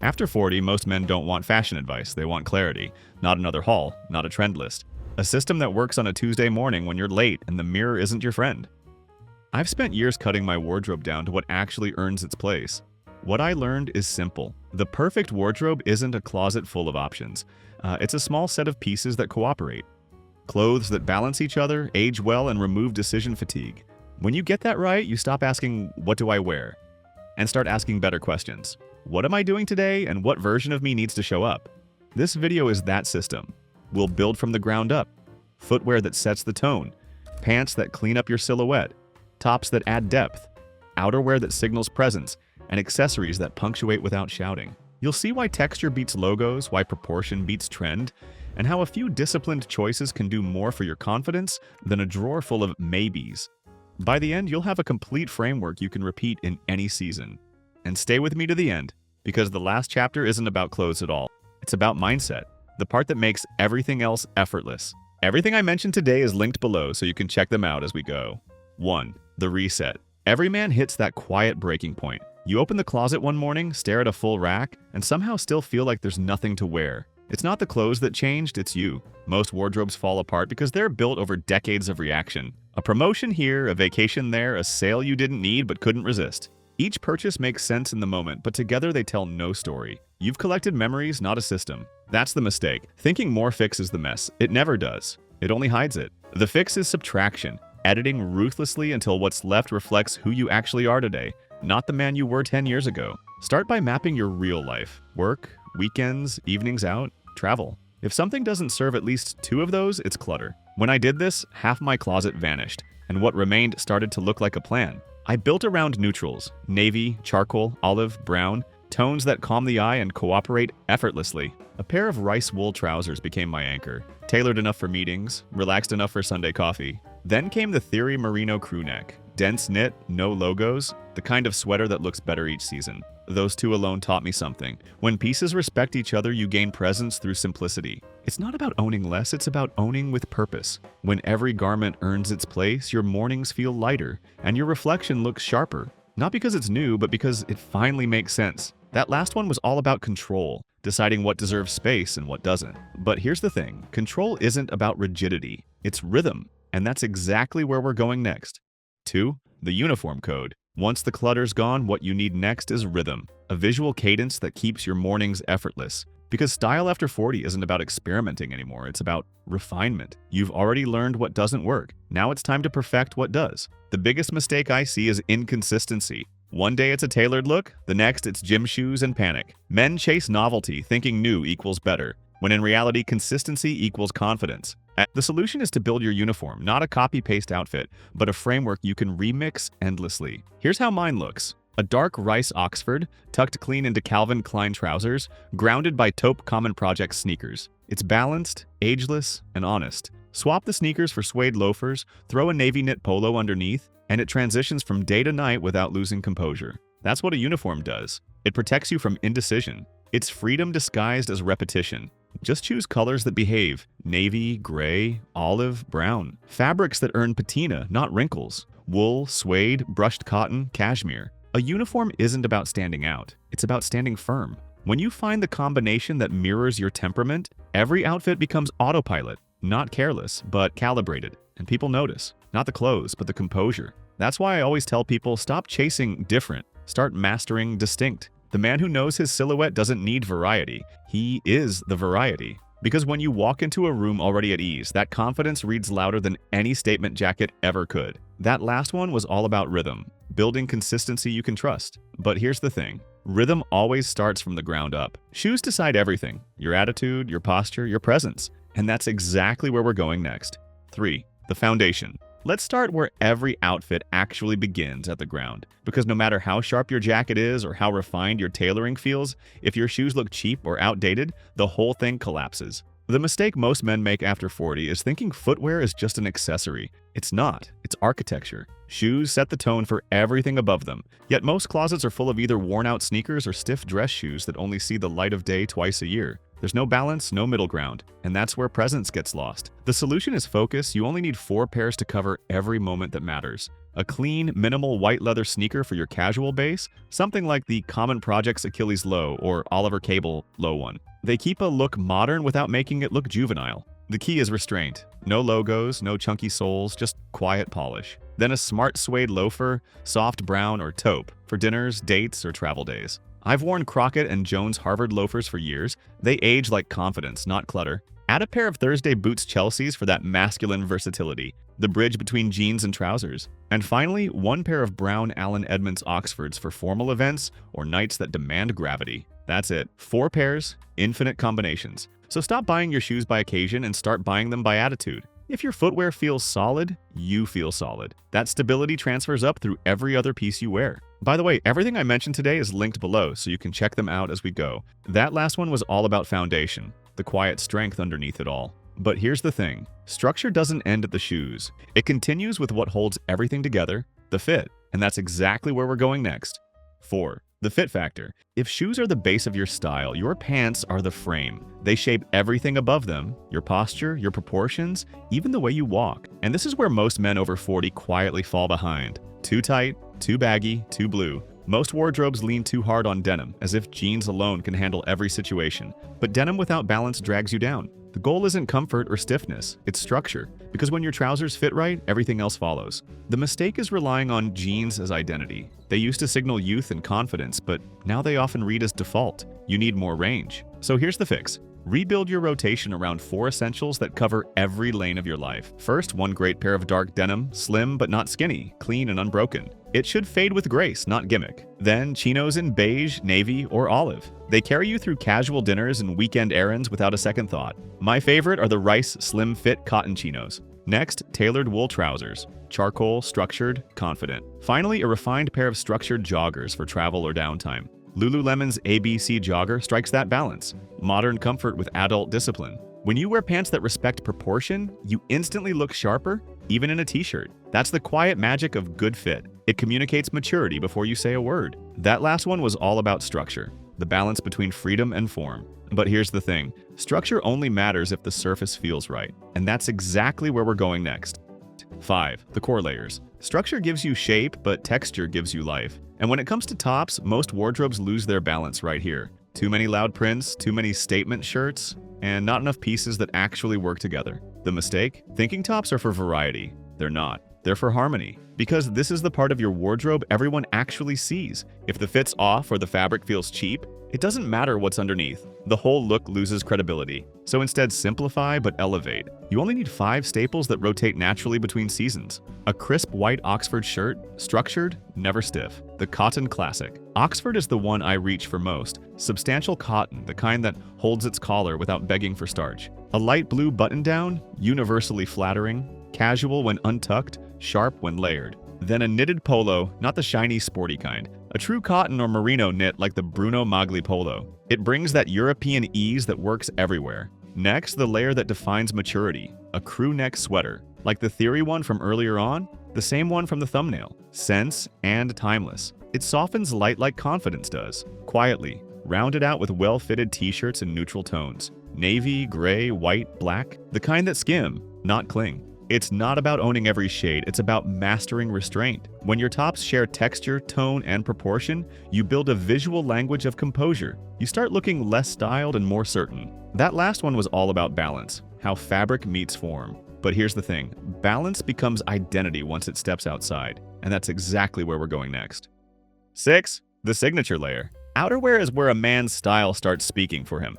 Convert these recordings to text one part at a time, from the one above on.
After 40, most men don't want fashion advice, they want clarity. Not another haul, not a trend list. A system that works on a Tuesday morning when you're late and the mirror isn't your friend. I've spent years cutting my wardrobe down to what actually earns its place. What I learned is simple. The perfect wardrobe isn't a closet full of options. It's a small set of pieces that cooperate. Clothes that balance each other, age well, and remove decision fatigue. When you get that right, you stop asking, "What do I wear?" and start asking better questions. What am I doing today, and what version of me needs to show up? This video is that system. We'll build from the ground up. Footwear that sets the tone. Pants that clean up your silhouette. Tops that add depth. Outerwear that signals presence. And accessories that punctuate without shouting. You'll see why texture beats logos, why proportion beats trend, and how a few disciplined choices can do more for your confidence than a drawer full of maybes. By the end, you'll have a complete framework you can repeat in any season. And stay with me to the end, because the last chapter isn't about clothes at all. It's about mindset, the part that makes everything else effortless. Everything I mentioned today is linked below, so you can check them out as we go. 1. The reset. Every man hits that quiet breaking point. You open the closet one morning, stare at a full rack, and somehow still feel like there's nothing to wear. It's not the clothes that changed, it's you. Most wardrobes fall apart because they're built over decades of reaction. A promotion here, a vacation there, a sale you didn't need but couldn't resist. Each purchase makes sense in the moment, but together they tell no story. You've collected memories, not a system. That's the mistake. Thinking more fixes the mess. It never does. It only hides it. The fix is subtraction, editing ruthlessly until what's left reflects who you actually are today, not the man you were 10 years ago. Start by mapping your real life. Work, weekends, evenings out, travel. If something doesn't serve at least 2 of those, it's clutter. When I did this, half my closet vanished, and what remained started to look like a plan. I built around neutrals: navy, charcoal, olive, brown, tones that calm the eye and cooperate effortlessly. A pair of Reiss wool trousers became my anchor, tailored enough for meetings, relaxed enough for Sunday coffee. Then came the Theory Merino crew neck, dense knit, no logos, the kind of sweater that looks better each season. Those 2 alone taught me something. When pieces respect each other, you gain presence through simplicity. It's not about owning less, it's about owning with purpose. When every garment earns its place, your mornings feel lighter, and your reflection looks sharper. Not because it's new, but because it finally makes sense. That last one was all about control, deciding what deserves space and what doesn't. But here's the thing, control isn't about rigidity, it's rhythm, and that's exactly where we're going next. 2. The uniform code. Once the clutter's gone, what you need next is rhythm, a visual cadence that keeps your mornings effortless. Because style after 40 isn't about experimenting anymore, it's about refinement. You've already learned what doesn't work. Now it's time to perfect what does. The biggest mistake I see is inconsistency. One day it's a tailored look, the next it's gym shoes and panic. Men chase novelty, thinking new equals better, when in reality consistency equals confidence. The solution is to build your uniform, not a copy-paste outfit, but a framework you can remix endlessly. Here's how mine looks. A dark Reiss Oxford, tucked clean into Calvin Klein trousers, grounded by taupe Common Project sneakers. It's balanced, ageless, and honest. Swap the sneakers for suede loafers, throw a navy knit polo underneath, and it transitions from day to night without losing composure. That's what a uniform does. It protects you from indecision. It's freedom disguised as repetition. Just choose colors that behave: navy, gray, olive, brown. Fabrics that earn patina, not wrinkles. Wool, suede, brushed cotton, cashmere. A uniform isn't about standing out. It's about standing firm. When you find the combination that mirrors your temperament, every outfit becomes autopilot. Not careless, but calibrated. And people notice. Not the clothes, but the composure. That's why I always tell people, stop chasing different. Start mastering distinct. The man who knows his silhouette doesn't need variety. He is the variety. Because when you walk into a room already at ease, that confidence reads louder than any statement jacket ever could. That last one was all about rhythm, building consistency you can trust. But here's the thing, rhythm always starts from the ground up. Shoes decide everything: your attitude, your posture, your presence. And that's exactly where we're going next. 3. The foundation. Let's start where every outfit actually begins, at the ground. Because no matter how sharp your jacket is or how refined your tailoring feels, if your shoes look cheap or outdated, the whole thing collapses. The mistake most men make after 40 is thinking footwear is just an accessory. It's not. It's architecture. Shoes set the tone for everything above them. Yet most closets are full of either worn-out sneakers or stiff dress shoes that only see the light of day twice a year. There's no balance, no middle ground, and that's where presence gets lost. The solution is focus. You only need 4 pairs to cover every moment that matters. A clean, minimal white leather sneaker for your casual base, something like the Common Projects Achilles Low or Oliver Cable Low one. They keep a look modern without making it look juvenile. The key is restraint. No logos, no chunky soles, just quiet polish. Then a smart suede loafer, soft brown or taupe, for dinners, dates, or travel days. I've worn Crockett and Jones Harvard loafers for years. They age like confidence, not clutter. Add a pair of Thursday boots Chelseas for that masculine versatility, the bridge between jeans and trousers. And finally, 1 pair of brown Allen Edmonds Oxfords for formal events or nights that demand gravity. That's it. 4 pairs, infinite combinations. So stop buying your shoes by occasion and start buying them by attitude. If your footwear feels solid, you feel solid. That stability transfers up through every other piece you wear. By the way, everything I mentioned today is linked below, so you can check them out as we go. That last one was all about foundation, the quiet strength underneath it all. But here's the thing, structure doesn't end at the shoes. It continues with what holds everything together, the fit. And that's exactly where we're going next. 4. The fit factor. If shoes are the base of your style, your pants are the frame. They shape everything above them, your posture, your proportions, even the way you walk. And this is where most men over 40 quietly fall behind. Too tight, too baggy, too blue. Most wardrobes lean too hard on denim, as if jeans alone can handle every situation. But denim without balance drags you down. The goal isn't comfort or stiffness, it's structure. Because when your trousers fit right, everything else follows. The mistake is relying on jeans as identity. They used to signal youth and confidence, but now they often read as default. You need more range. So here's the fix. Rebuild your rotation around 4 essentials that cover every lane of your life. First, 1 great pair of dark denim, slim but not skinny, clean and unbroken. It should fade with grace, not gimmick. Then, chinos in beige, navy, or olive. They carry you through casual dinners and weekend errands without a second thought. My favorite are the Reiss Slim Fit cotton chinos. Next, tailored wool trousers. Charcoal, structured, confident. Finally, a refined pair of structured joggers for travel or downtime. Lululemon's ABC jogger strikes that balance. Modern comfort with adult discipline. When you wear pants that respect proportion, you instantly look sharper, even in a t-shirt. That's the quiet magic of good fit. It communicates maturity before you say a word. That last one was all about structure, the balance between freedom and form. But here's the thing, structure only matters if the surface feels right. And that's exactly where we're going next. 5. The core layers. Structure gives you shape, but texture gives you life. And when it comes to tops, most wardrobes lose their balance right here. Too many loud prints, too many statement shirts, and not enough pieces that actually work together. The mistake? Thinking tops are for variety. They're not. They're for harmony. Because this is the part of your wardrobe everyone actually sees. If the fit's off or the fabric feels cheap, it doesn't matter what's underneath. The whole look loses credibility. So instead, simplify but elevate. You only need 5 staples that rotate naturally between seasons. A crisp white Oxford shirt, structured, never stiff. The cotton classic. Oxford is the one I reach for most. Substantial cotton, the kind that holds its collar without begging for starch. A light blue button-down, universally flattering. Casual when untucked, sharp when layered. Then a knitted polo, not the shiny sporty kind. A true cotton or merino knit like the Bruno Magli polo. It brings that European ease that works everywhere. Next, the layer that defines maturity. A crew neck sweater. Like the Theory one from earlier on, the same one from the thumbnail. Sense and timeless. It softens light like confidence does. Quietly. Rounded out with well-fitted t-shirts in neutral tones. Navy, gray, white, black. The kind that skim, not cling. It's not about owning every shade, it's about mastering restraint. When your tops share texture, tone, and proportion, you build a visual language of composure. You start looking less styled and more certain. That last one was all about balance, how fabric meets form. But here's the thing, balance becomes identity once it steps outside, and that's exactly where we're going next. 6. The signature layer. Outerwear is where a man's style starts speaking for him.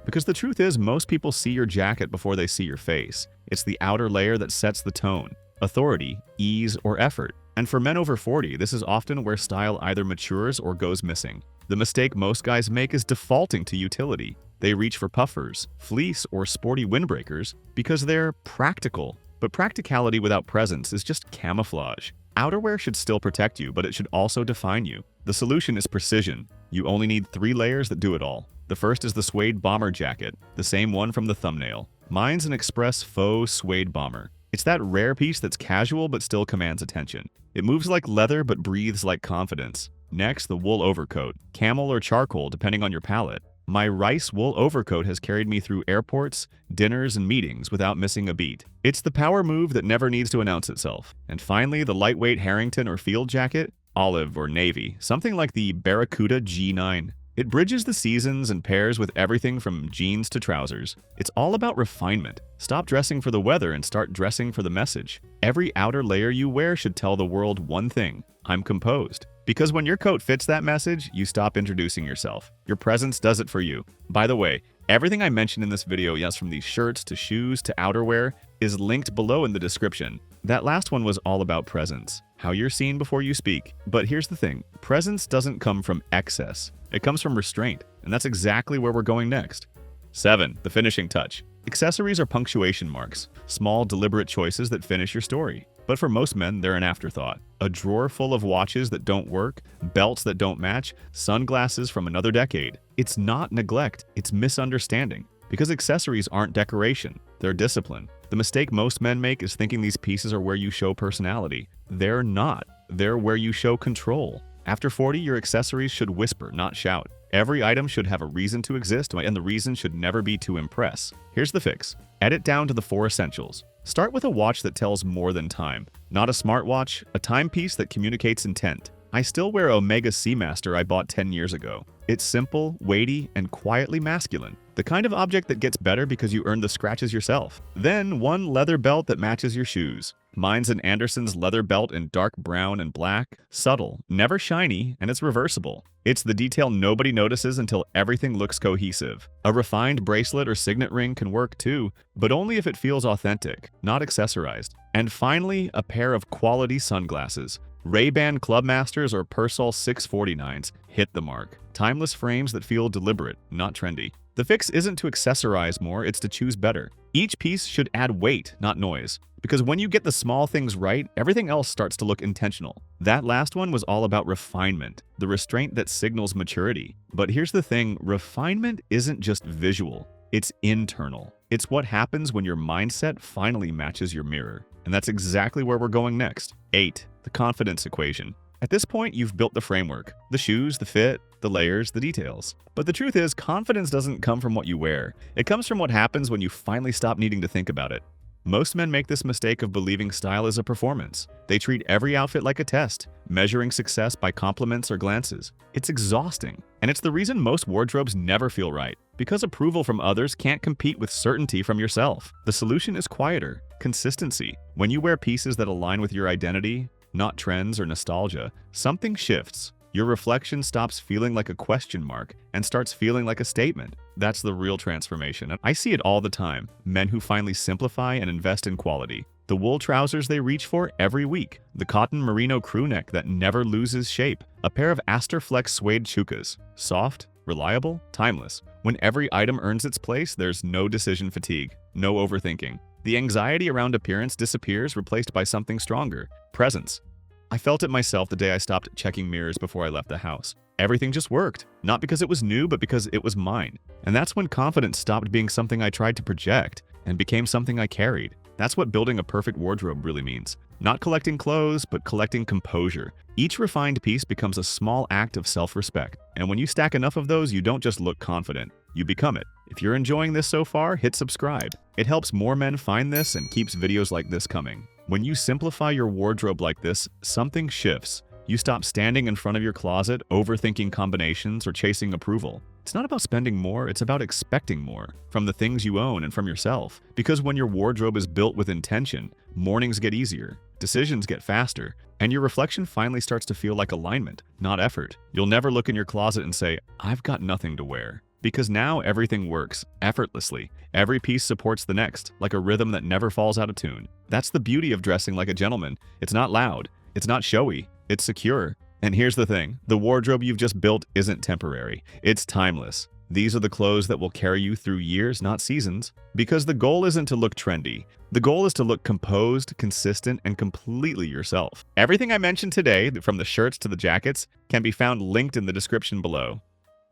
Because the truth is, most people see your jacket before they see your face. It's the outer layer that sets the tone, authority, ease, or effort. And for men over 40, this is often where style either matures or goes missing. The mistake most guys make is defaulting to utility. They reach for puffers, fleece, or sporty windbreakers because they're practical. But practicality without presence is just camouflage. Outerwear should still protect you, but it should also define you. The solution is precision. You only need 3 layers that do it all. The first is the suede bomber jacket, the same one from the thumbnail. Mine's an express faux suede bomber. It's that rare piece that's casual but still commands attention. It moves like leather but breathes like confidence. Next, the wool overcoat, camel or charcoal depending on your palate. My Reiss wool overcoat has carried me through airports, dinners, and meetings without missing a beat. It's the power move that never needs to announce itself. And finally, the lightweight Harrington or field jacket, olive or navy, something like the Barracuda G9. It bridges the seasons and pairs with everything from jeans to trousers. It's all about refinement. Stop dressing for the weather and start dressing for the message. Every outer layer you wear should tell the world one thing: I'm composed. Because when your coat fits that message, you stop introducing yourself. Your presence does it for you. By the way, everything I mentioned in this video, yes, from these shirts to shoes to outerwear, is linked below in the description. That last one was all about presence, how you're seen before you speak. But here's the thing, presence doesn't come from excess. It comes from restraint, and that's exactly where we're going next. 7. The finishing touch. Accessories are punctuation marks, small, deliberate choices that finish your story. But for most men, they're an afterthought. A drawer full of watches that don't work, belts that don't match, sunglasses from another decade. It's not neglect, it's misunderstanding. Because accessories aren't decoration, they're discipline. The mistake most men make is thinking these pieces are where you show personality. They're not. They're where you show control. After 40, your accessories should whisper, not shout. Every item should have a reason to exist, and the reason should never be to impress. Here's the fix. Edit down to the 4 essentials. Start with a watch that tells more than time. Not a smartwatch, a timepiece that communicates intent. I still wear Omega Seamaster I bought 10 years ago. It's simple, weighty, and quietly masculine. The kind of object that gets better because you earned the scratches yourself. Then one leather belt that matches your shoes. Mine's an Anderson's leather belt in dark brown and black, subtle, never shiny, and it's reversible. It's the detail nobody notices until everything looks cohesive. A refined bracelet or signet ring can work too, but only if it feels authentic, not accessorized. And finally, a pair of quality sunglasses. Ray-Ban Clubmasters or Persol 649s hit the mark. Timeless frames that feel deliberate, not trendy. The fix isn't to accessorize more, it's to choose better. Each piece should add weight, not noise. Because when you get the small things right, everything else starts to look intentional. That last one was all about refinement, the restraint that signals maturity. But here's the thing, refinement isn't just visual, it's internal. It's what happens when your mindset finally matches your mirror. And that's exactly where we're going next. 8. The confidence equation. At this point, you've built the framework. The shoes, the fit, the layers, the details. But the truth is, confidence doesn't come from what you wear. It comes from what happens when you finally stop needing to think about it. Most men make this mistake of believing style is a performance. They treat every outfit like a test, measuring success by compliments or glances. It's exhausting, and it's the reason most wardrobes never feel right. Because approval from others can't compete with certainty from yourself. The solution is quieter, consistency. When you wear pieces that align with your identity, not trends or nostalgia, something shifts. Your reflection stops feeling like a question mark and starts feeling like a statement. That's the real transformation. And I see it all the time. Men who finally simplify and invest in quality. The wool trousers they reach for every week. The cotton merino crew neck that never loses shape. A pair of Asterflex suede chukas. Soft, reliable, timeless. When every item earns its place, there's no decision fatigue, no overthinking. The anxiety around appearance disappears, replaced by something stronger. Presence. I felt it myself the day I stopped checking mirrors before I left the house. Everything just worked. Not because it was new, but because it was mine. And that's when confidence stopped being something I tried to project and became something I carried. That's what building a perfect wardrobe really means. Not collecting clothes, but collecting composure. Each refined piece becomes a small act of self-respect. And when you stack enough of those, you don't just look confident, you become it. If you're enjoying this so far, hit subscribe. It helps more men find this and keeps videos like this coming. When you simplify your wardrobe like this, something shifts. You stop standing in front of your closet, overthinking combinations or chasing approval. It's not about spending more, it's about expecting more from the things you own and from yourself. Because when your wardrobe is built with intention, mornings get easier, decisions get faster, and your reflection finally starts to feel like alignment, not effort. You'll never look in your closet and say, I've got nothing to wear. Because now everything works effortlessly. Every piece supports the next, like a rhythm that never falls out of tune. That's the beauty of dressing like a gentleman. It's not loud, it's not showy, it's secure. And here's the thing, the wardrobe you've just built isn't temporary, it's timeless. These are the clothes that will carry you through years, not seasons. Because the goal isn't to look trendy. The goal is to look composed, consistent, and completely yourself. Everything I mentioned today, from the shirts to the jackets, can be found linked in the description below.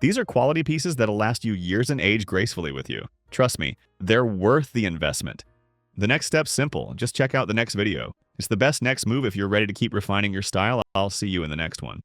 These are quality pieces that'll last you years and age gracefully with you. Trust me, they're worth the investment. The next step's simple, just check out the next video. It's the best next move if you're ready to keep refining your style. I'll see you in the next one.